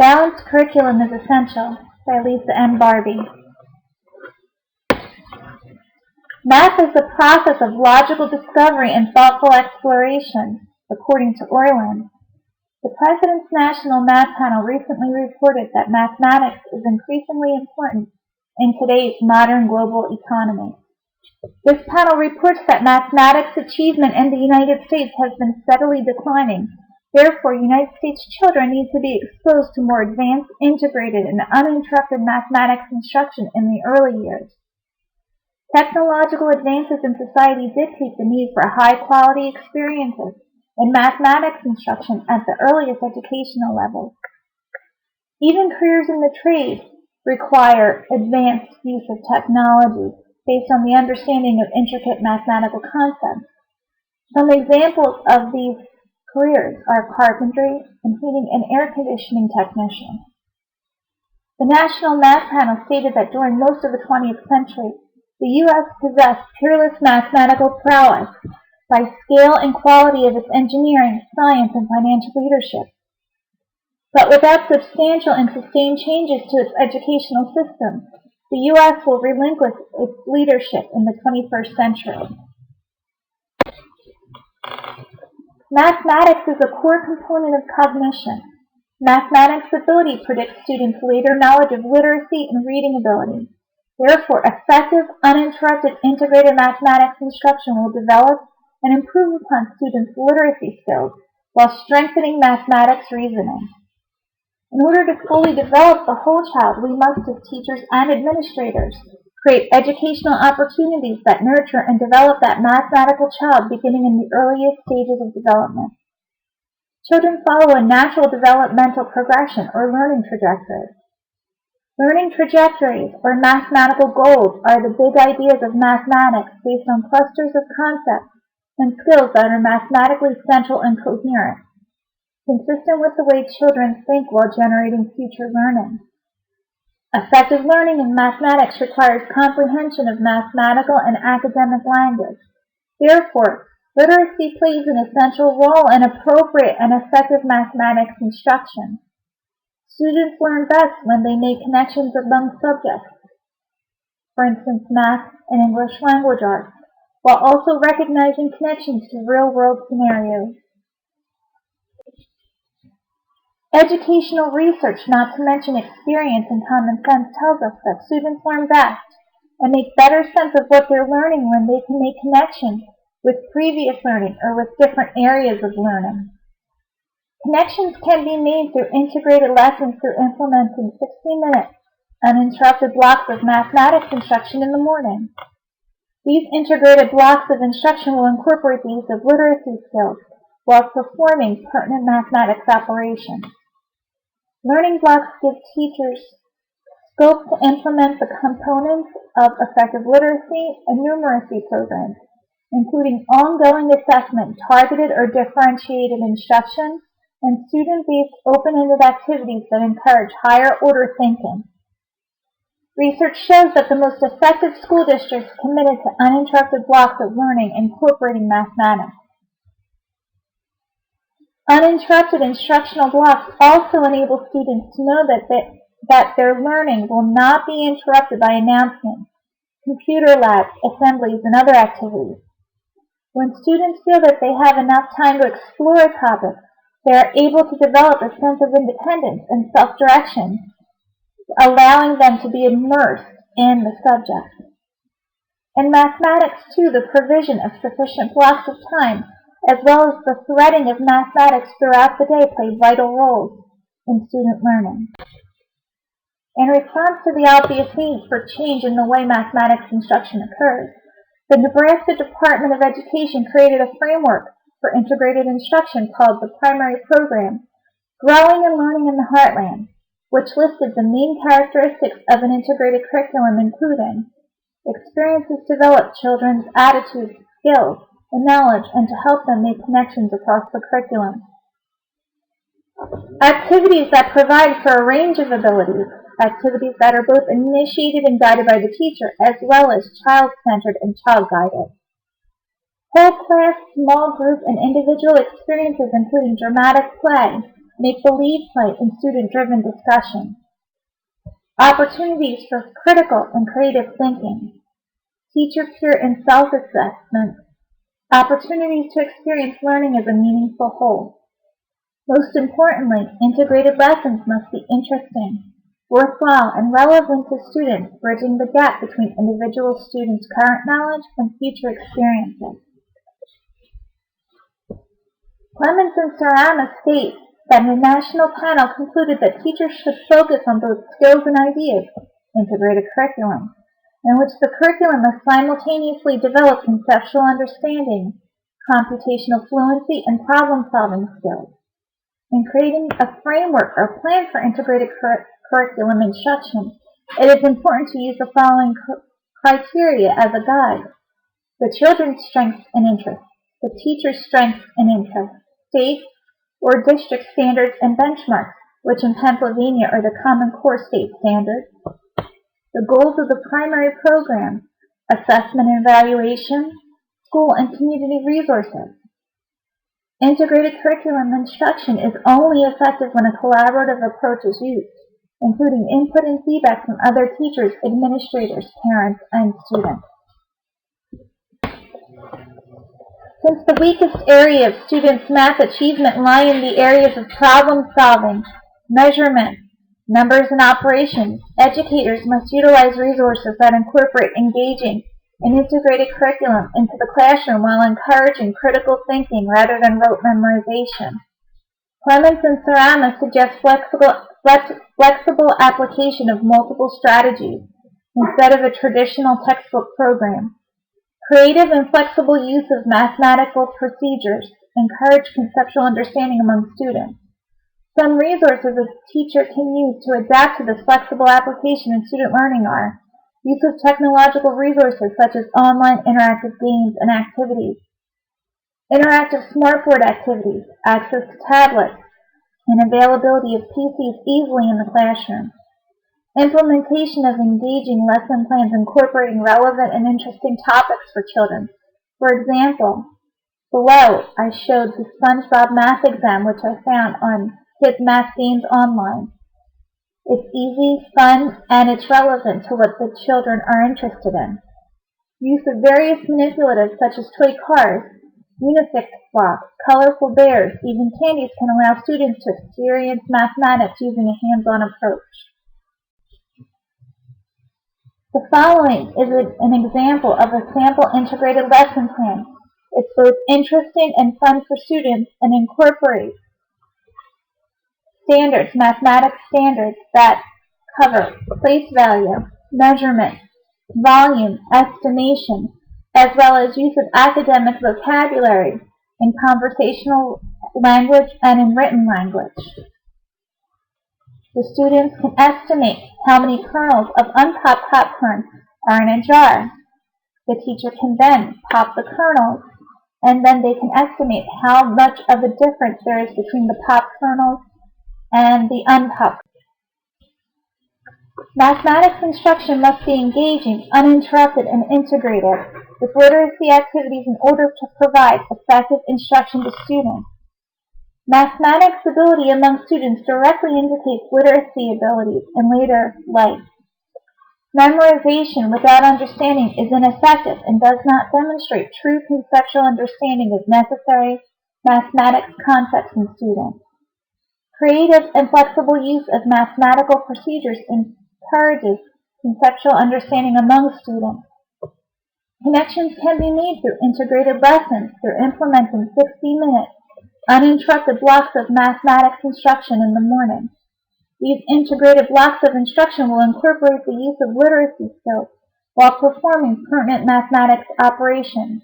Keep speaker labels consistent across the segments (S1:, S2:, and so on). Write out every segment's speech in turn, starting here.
S1: Balanced curriculum is essential, by Lisa M. Barbi. Math is the process of logical discovery and thoughtful exploration, according to Orland. The President's National Math Panel recently reported that mathematics is increasingly important in today's modern global economy. This panel reports that mathematics achievement in the United States has been steadily declining. Therefore, United States children need to be exposed to more advanced, integrated, and uninterrupted mathematics instruction in the early years. Technological advances in society dictate the need for high-quality experiences in mathematics instruction at the earliest educational levels. Even careers in the trades require advanced use of technology based on the understanding of intricate mathematical concepts. Some examples of these careers are carpentry and heating and air conditioning technicians. The National Math Panel stated that during most of the 20th century, the U.S. possessed peerless mathematical prowess by scale and quality of its engineering, science, and financial leadership. But without substantial and sustained changes to its educational system, the U.S. will relinquish its leadership in the 21st century. Mathematics is a core component of cognition. Mathematics ability predicts students' later knowledge of literacy and reading ability. Therefore, effective, uninterrupted, integrated mathematics instruction will develop and improve upon students' literacy skills while strengthening mathematics reasoning. In order to fully develop the whole child, we must, as teachers and administrators, create educational opportunities that nurture and develop that mathematical child beginning in the earliest stages of development. Children follow a natural developmental progression or learning trajectory. Learning trajectories or mathematical goals are the big ideas of mathematics based on clusters of concepts and skills that are mathematically central and coherent, consistent with the way children think while generating future learning. Effective learning in mathematics requires comprehension of mathematical and academic language. Therefore, literacy plays an essential role in appropriate and effective mathematics instruction. Students learn best when they make connections among subjects, for instance, math and English language arts, while also recognizing connections to real-world scenarios. Educational research, not to mention experience and common sense, tells us that students learn best and make better sense of what they're learning when they can make connections with previous learning or with different areas of learning. Connections can be made through integrated lessons through implementing 60-minute uninterrupted blocks of mathematics instruction in the morning. These integrated blocks of instruction will incorporate the use of literacy skills while performing pertinent mathematics operations. Learning blocks give teachers scope to implement the components of effective literacy and numeracy programs, including ongoing assessment, targeted or differentiated instruction, and student-based open-ended activities that encourage higher-order thinking. Research shows that the most effective school districts committed to uninterrupted blocks of learning incorporating mathematics. Uninterrupted instructional blocks also enable students to know that their learning will not be interrupted by announcements, computer labs, assemblies, and other activities. When students feel that they have enough time to explore a topic, they are able to develop a sense of independence and self-direction, allowing them to be immersed in the subject. In mathematics, too, the provision of sufficient blocks of time, as well as the threading of mathematics throughout the day, play vital roles in student learning. In response to the obvious need for change in the way mathematics instruction occurs, the Nebraska Department of Education created a framework for integrated instruction called the Primary Program, Growing and Learning in the Heartland, which listed the main characteristics of an integrated curriculum, including experiences to develop children's attitudes, skills, and knowledge, and to help them make connections across the curriculum. Activities that provide for a range of abilities, activities that are both initiated and guided by the teacher, as well as child-centered and child-guided. Whole class, small group, and individual experiences including dramatic play, make-believe play, and student-driven discussion. Opportunities for critical and creative thinking. Teacher peer and self-assessment. Opportunities to experience learning as a meaningful whole. Most importantly, integrated lessons must be interesting, worthwhile, and relevant to students, bridging the gap between individual students' current knowledge and future experiences. Clements and Sarama state that the national panel concluded that teachers should focus on both skills and ideas, integrated curriculum, in which the curriculum must simultaneously develop conceptual understanding, computational fluency, and problem-solving skills. In creating a framework or plan for integrated curriculum instruction, it is important to use the following criteria as a guide: the children's strengths and interests, the teacher's strengths and interests, state or district standards and benchmarks, which in Pennsylvania are the Common Core state standards, the goals of the primary program, assessment and evaluation, school and community resources. Integrated curriculum instruction is only effective when a collaborative approach is used, including input and feedback from other teachers, administrators, parents, and students. Since the weakest area of students' math achievement lie in the areas of problem solving, measurement, numbers, and operations, educators must utilize resources that incorporate engaging and integrated curriculum into the classroom while encouraging critical thinking rather than rote memorization. Clements and Sarama suggest flexible application of multiple strategies instead of a traditional textbook program. Creative and flexible use of mathematical procedures encourage conceptual understanding among students. Some resources a teacher can use to adapt to this flexible application in student learning are use of technological resources such as online interactive games and activities, interactive smartboard activities, access to tablets, and availability of PCs easily in the classroom. Implementation of engaging lesson plans incorporating relevant and interesting topics for children. For example, below I showed the SpongeBob math exam, which I found on Kids Math Games Online. It's easy, fun, and it's relevant to what the children are interested in. Use of various manipulatives such as toy cars, Unifix blocks, colorful bears, even candies can allow students to experience mathematics using a hands-on approach. The following is an example of a sample integrated lesson plan. It's both interesting and fun for students and incorporates standards, mathematics standards that cover place value, measurement, volume, estimation, as well as use of academic vocabulary in conversational language and in written language. The students can estimate how many kernels of unpopped popcorn are in a jar. The teacher can then pop the kernels, and then they can estimate how much of a difference there is between the popped kernels and the unpopped. Mathematics instruction must be engaging, uninterrupted, and integrated with literacy activities in order to provide effective instruction to students. Mathematics ability among students directly indicates literacy abilities in later life. Memorization without understanding is ineffective and does not demonstrate true conceptual understanding of necessary mathematics concepts in students. Creative and flexible use of mathematical procedures encourages conceptual understanding among students. Connections can be made through integrated lessons through implementing 60-minute uninterrupted blocks of mathematics instruction in the morning. These integrated blocks of instruction will incorporate the use of literacy skills while performing pertinent mathematics operations.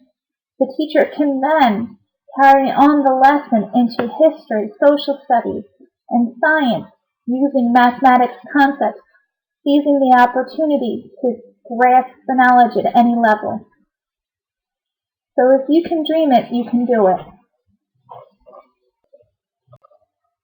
S1: The teacher can then carry on the lesson into history, social studies, and science using mathematics concepts, seizing the opportunity to grasp the knowledge at any level. So if you can dream it, you can do it.